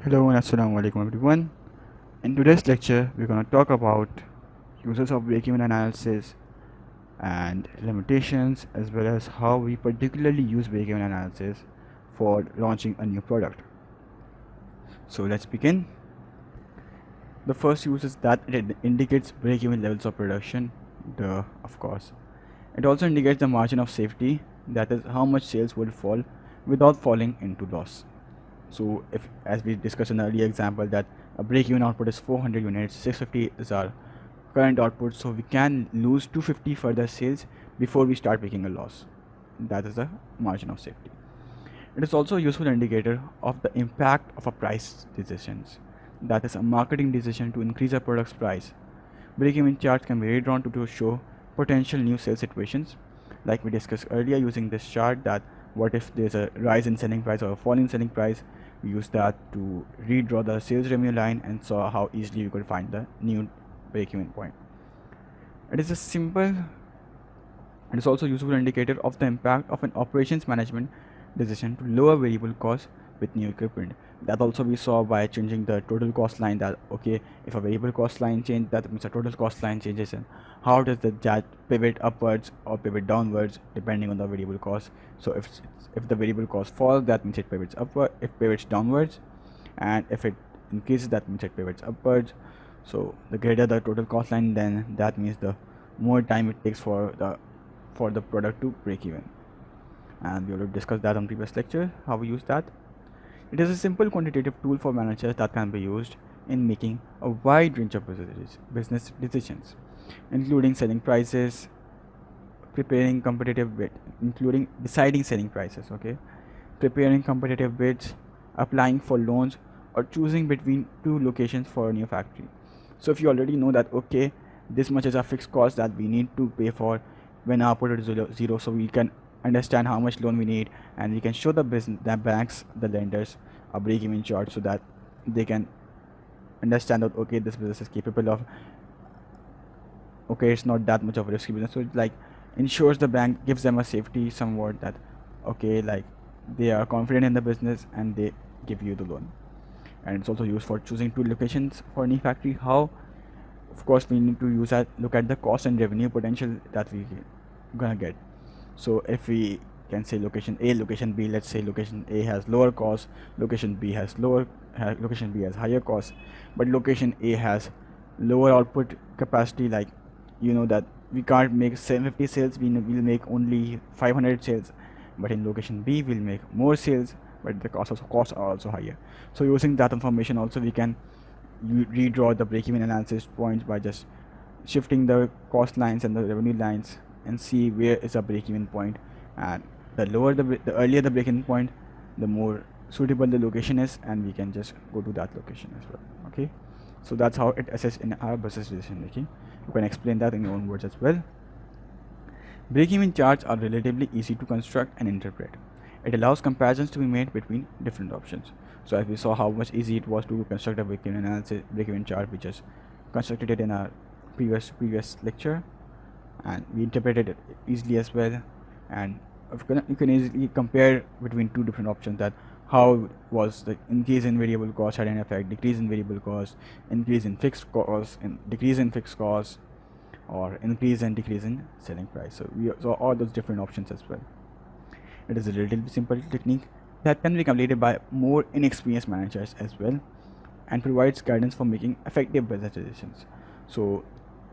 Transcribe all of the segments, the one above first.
Hello and assalamu alaikum everyone. In today's lecture, we're going to talk about uses of break-even analysis and limitations, as well as how we particularly use break-even analysis for launching a new product. So let's begin. The first use is that it indicates break-even levels of production. Of course. It also indicates the margin of safety, that is how much sales will fall without falling into loss. So if, as we discussed in the earlier example, that a break-even output is 400 units, 650 is our current output, so we can lose 250 further sales before we start making a loss. That is the margin of safety. It is also a useful indicator of the impact of a price decisions. That is a marketing decision to increase a product's price. Break-even charts can be redrawn to show potential new sales situations. Like we discussed earlier using this chart, that what if there's a rise in selling price or a fall in selling price, we use that to redraw the sales revenue line and saw how easily we could find the new break-even point. It is a simple. It is also a useful indicator of the impact of an operations management decision to lower variable costs with new equipment. That also we saw by changing the total cost line, that okay, if a variable cost line change, that means a total cost line changes, and how does that pivot upwards or pivot downwards depending on the variable cost. So if the variable cost falls, that means it pivots upward, it pivots downwards, and if it increases, that means it pivots upwards. So the greater the total cost line, then that means the more time it takes for the product to break even. And we already discussed that on previous lecture, how we use that. It is a simple quantitative tool for managers that can be used in making a wide range of business decisions, including selling prices, preparing competitive bid, including deciding selling prices, okay, preparing competitive bids, applying for loans, or choosing between two locations for a new factory. So if you already know that okay, this much is a fixed cost that we need to pay for when our output is zero, so we can understand how much loan we need, and we can show the business, the banks, the lenders a break-even chart, so that they can understand that okay, this business is capable of, okay, it's not that much of a risky business. So it like ensures the bank, gives them a safety somewhat, that okay, like they are confident in the business and they give you the loan. And it's also used for choosing two locations for any factory. How? Of course, we need to look at the cost and revenue potential that we gonna get. So if we can say location A, location B, let's say location A has lower cost, location B has location B has higher cost, but location A has lower output capacity. Like you know that we can't make 750 sales, we will make only 500 sales, but in location B we'll make more sales, but the costs are also higher. So using that information also, we can redraw the break-even analysis points by just shifting the cost lines and the revenue lines and see where is a break-even point. And the earlier the break-even point, the more suitable the location is, and we can just go to that location as well. Okay, so that's how it assesses in our business decision making. You can explain that in your own words as well. Break-even charts are relatively easy to construct and interpret. It allows comparisons to be made between different options. So as we saw how much easy it was to construct a break-even chart, we just constructed it in our previous lecture, and we interpreted it easily as well. And you can easily compare between two different options, that how was the increase in variable cost had an effect, decrease in variable cost, increase in fixed cost, and decrease in fixed cost, or increase and decrease in selling price. So we saw all those different options as well. It is a relatively simple technique that can be completed by more inexperienced managers as well, and provides guidance for making effective business decisions. So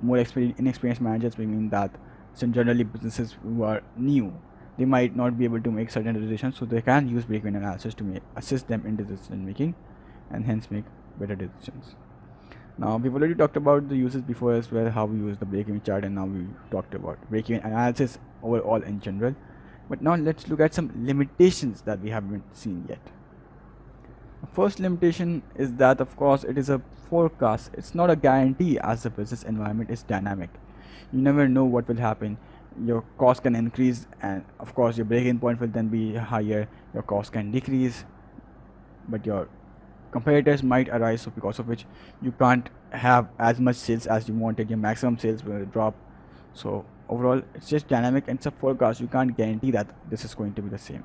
more inexperienced managers, we mean that some generally businesses who are new, they might not be able to make certain decisions, so they can use break-even analysis to assist them in decision making, and hence make better decisions. Now we've already talked about the uses before as well, how we use the break-even chart, and now we talked about break-even analysis overall in general. But now let's look at some limitations that we haven't seen yet. The first limitation is that of course it is a forecast. It's not a guarantee, as the business environment is dynamic. You never know what will happen. Your cost can increase, and of course your break-in point will then be higher. Your cost can decrease, but your competitors might arise, so because of which you can't have as much sales as you wanted. Your maximum sales will drop. So overall it's just dynamic and it's a forecast. You can't guarantee that this is going to be the same.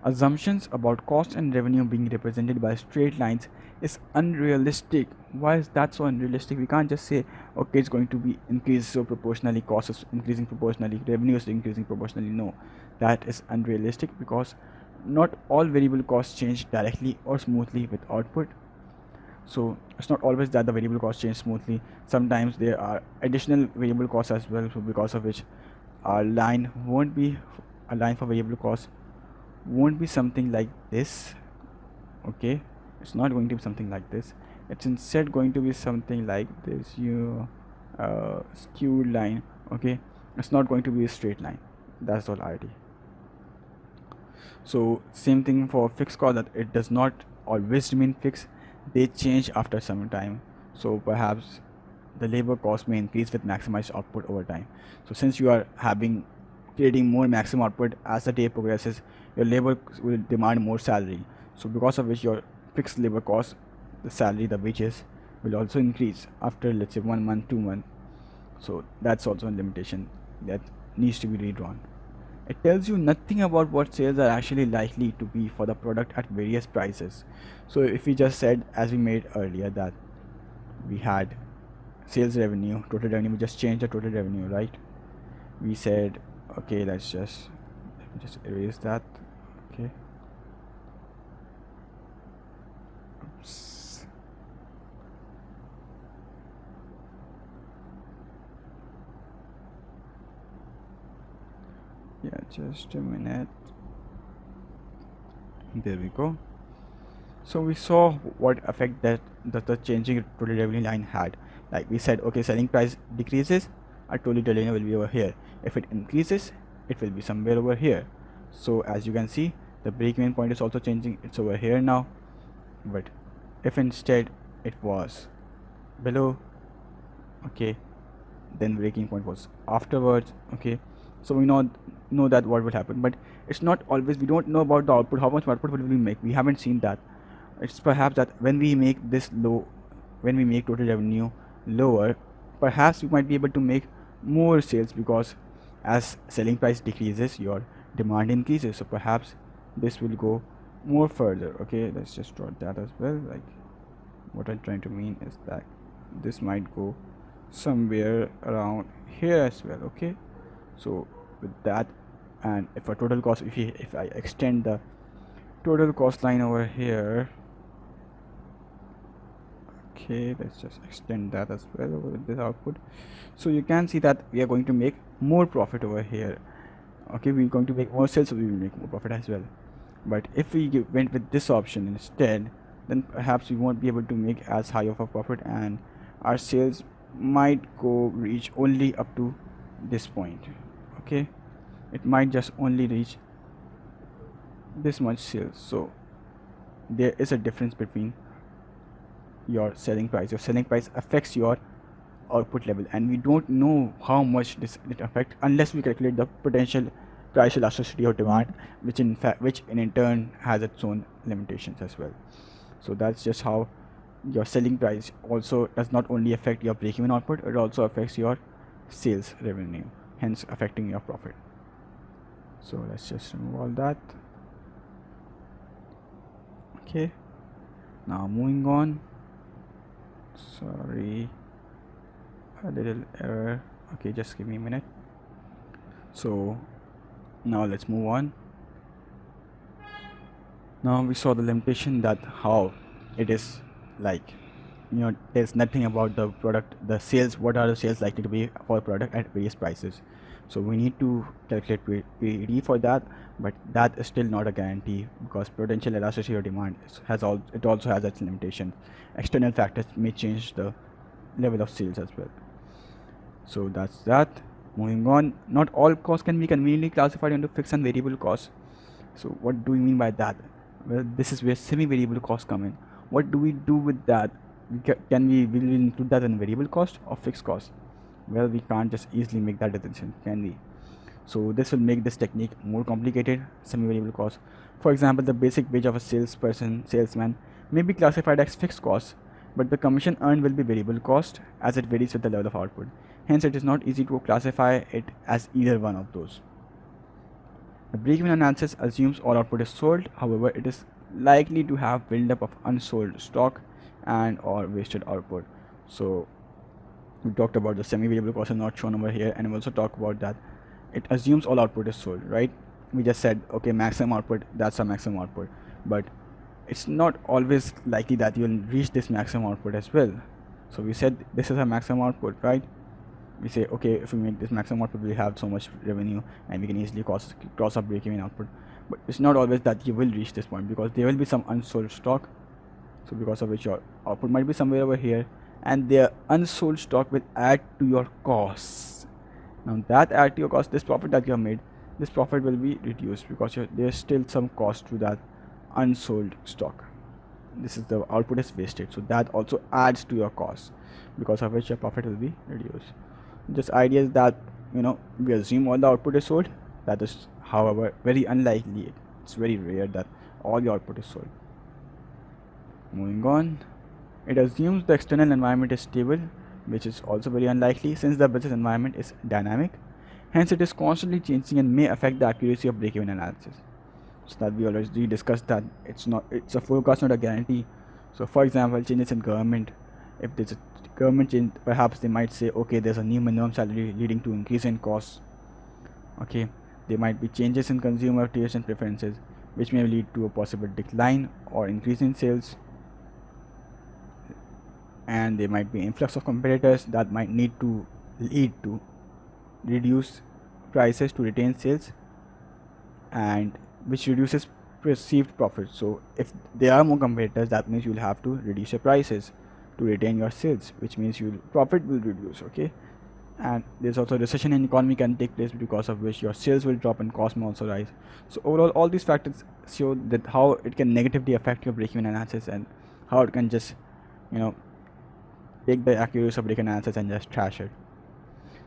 Assumptions about cost and revenue being represented by straight lines is unrealistic. Why is that so unrealistic? We can't just say, okay, it's going to be increased so proportionally, cost is increasing proportionally, revenue is increasing proportionally. No, that is unrealistic because not all variable costs change directly or smoothly with output. So it's not always that the variable costs change smoothly. Sometimes there are additional variable costs as well, so because of which our line won't be a line for variable cost won't be something like this. Okay, it's not going to be something like this. It's instead going to be something like this, skewed line. Okay, it's not going to be a straight line. That's all idea. So same thing for fixed cost, that it does not always remain fixed, they change after some time. So perhaps the labor cost may increase with maximized output over time. So since you are having creating more maximum output as the day progresses, your labor will demand more salary. So because of which your fixed labor cost, the salary, the wages will also increase after, let's say, 1 month, 2 months. So that's also a limitation that needs to be redrawn. It tells you nothing about what sales are actually likely to be for the product at various prices. So if we just said, as we made earlier, that we had sales revenue, total revenue, we just changed the total revenue, right? We said, okay, let me just erase that. Okay. Oops. Yeah, just a minute. There we go. So we saw what effect that the changing total revenue line had. Like we said, okay, selling price decreases, our total revenue will be over here. If it increases, it will be somewhere over here. So as you can see, the break-even point is also changing. It's over here now. But if instead it was below, okay, then breaking point was afterwards. Okay, so we know that what will happen, but it's not always. We don't know about the output, how much output will we make. We haven't seen that. It's perhaps that when we make this low, when we make total revenue lower, perhaps we might be able to make more sales, because as selling price decreases, your demand increases. So perhaps this will go more further. Okay, let's just draw that as well. Like, what I'm trying to mean is that this might go somewhere around here as well. Okay, so with that, and if a total cost, if I extend the total cost line over here, okay, let's just extend that as well over this output. So you can see that we are going to make more profit over here. Okay, we're going to make more sales, so we will make more profit as well. But if we went with this option instead, then perhaps we won't be able to make as high of a profit, and our sales might go reach only up to this point. Okay, it might just only reach this much sales. So there is a difference between your selling price affects your output level, and we don't know how much this it affect unless we calculate the potential price elasticity of demand, which in turn has its own limitations as well. So that's just how your selling price also does not only affect your break-even output, it also affects your sales revenue, hence affecting your profit. So let's just remove all that. Okay, now moving on. Sorry, a little error. Okay, just give me a minute. So now let's move on. Now we saw the limitation, that how it is, like, there's nothing about the product, the sales, what are the sales likely to be for a product at various prices. So we need to calculate PED for that, but that is still not a guarantee, because potential elasticity of demand it also has its limitation. External factors may change the level of sales as well. So that's that. Moving on, not all costs can be conveniently classified into fixed and variable costs. So what do we mean by that? Well, this is where semi-variable costs come in. What do we do with that? Will we include that in variable cost or fixed cost? Well, we can't just easily make that decision, can we? So this will make this technique more complicated. Semi-variable cost, for example, the basic wage of a salesman may be classified as fixed cost, but the commission earned will be variable cost, as it varies with the level of output. Hence, it is not easy to classify it as either one of those. The break-even analysis assumes all output is sold, however, it is likely to have buildup of unsold stock and or wasted output. So we talked about the semi-variable cost is not shown over here, and we also talked about that it assumes all output is sold, right? We just said, okay, maximum output, that's a maximum output, but it's not always likely that you'll reach this maximum output as well. So we said this is a maximum output, right? We say, okay, if we make this maximum output, we have so much revenue and we can easily cross up break-even output. But it's not always that you will reach this point, because there will be some unsold stock, so because of which your output might be somewhere over here, and the unsold stock will add to your costs. Now that add to your cost, this profit that you have made, this profit will be reduced because there's still some cost to that unsold stock. This is the output is wasted, so that also adds to your cost, because of which your profit will be reduced. Just idea is that, we assume all the output is sold. That is, however, very unlikely. It's very rare that all the output is sold. Moving on, it assumes the external environment is stable, which is also very unlikely since the business environment is dynamic. Hence, it is constantly changing and may affect the accuracy of break-even analysis. So that we already discussed that it's a forecast, not a guarantee. So for example, changes in government, if there's a government change, perhaps they might say, okay, there's a new minimum salary leading to increase in costs. Okay, there might be changes in consumer tastes and preferences, which may lead to a possible decline or increase in sales, and there might be influx of competitors that might need to lead to reduce prices to retain sales, and which reduces perceived profit. So if there are more competitors, that means you'll have to reduce your prices to retain your sales, which means your profit will reduce. Okay, and there's also recession in economy can take place, because of which your sales will drop and cost may also rise. So overall, all these factors show that how it can negatively affect your break-even analysis, and how it can just take the accuracy of break-even analysis and just trash it.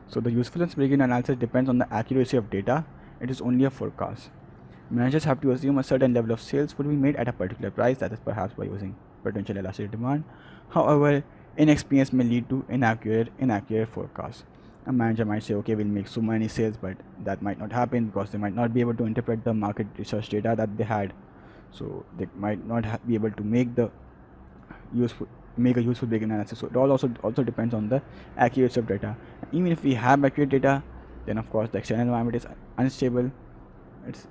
So the usefulness of break-even analysis depends on the accuracy of data. It is only a forecast. Managers have to assume a certain level of sales will be made at a particular price, that is perhaps by using potential elastic demand. However, inexperience may lead to inaccurate forecasts. A manager might say, okay, we'll make so many sales, but that might not happen because they might not be able to interpret the market research data that they had. So they might not be able to make a useful break analysis. So it all also depends on the accuracy of data. Even if we have accurate data, then of course the external environment is unstable.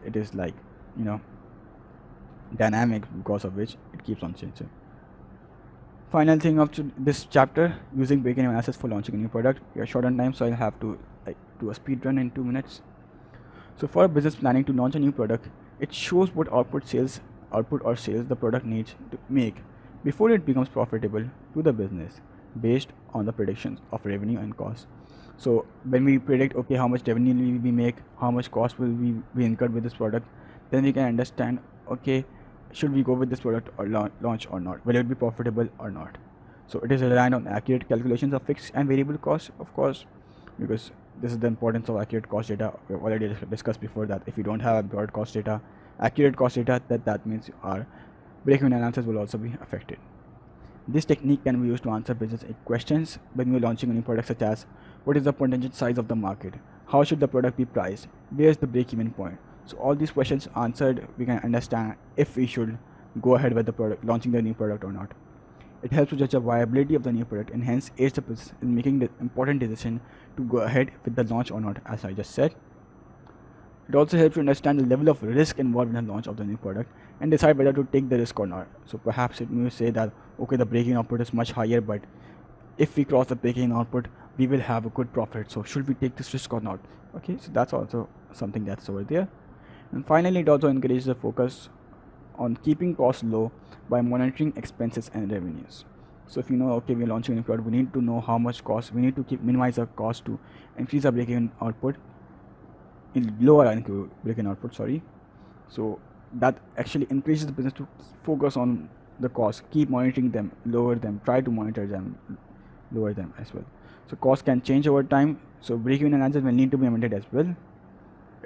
It is like dynamic, because of which it keeps on changing. Final thing of this chapter, using break-even analysis for launching a new product. We are short on time, so I'll have to do a speed run in 2 minutes. So for a business planning to launch a new product, it shows what output or sales the product needs to make before it becomes profitable to the business, based on the predictions of revenue and cost. So when we predict, okay, how much revenue will we make, how much cost will we incurred with this product, then we can understand, okay, should we go with this product or launch or not, will it be profitable or not. So it is reliant on accurate calculations of fixed and variable costs, of course, because this is the importance of accurate cost data. We've already discussed before that if you don't have accurate cost data, that means our break-even analysis will also be affected. This technique can be used to answer business questions when we are launching a new product, such as what is the potential size of the market, how should the product be priced, where is the break-even point. So all these questions answered, we can understand if we should go ahead with the product, launching the new product or not. It helps to judge the viability of the new product and hence aids the business in making the important decision to go ahead with the launch or not, as I just said. It also helps to understand the level of risk involved in the launch of the new product and decide whether to take the risk or not. So perhaps it may say that, okay, the break-even output is much higher, but if we cross the break-even output, we will have a good profit. So should we take this risk or not? Okay, so that's also something that's over there. And finally, it also encourages the focus on keeping costs low by monitoring expenses and revenues. So if okay, we're launching a new product, we need to know how much cost, we need to minimize our cost to increase our break-even output, lower our break-even output, sorry. So that actually increases the business to focus on the cost, keep monitoring them, lower them, try to monitor them, lower them as well. So cost can change over time, so break-even analysis will need to be amended as well.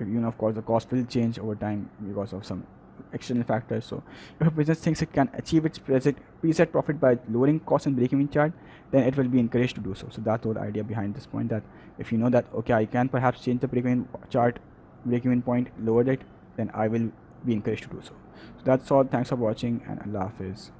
Of course the cost will change over time because of some external factors. So if a business thinks it can achieve its preset profit by lowering cost and break-even chart, then it will be encouraged to do so. So that's the whole idea behind this point, that if you know that, okay, I can perhaps change the break-even chart, break-even point, lower it, then I will be encouraged to do so. So that's all. Thanks for watching, and Allah Hafiz.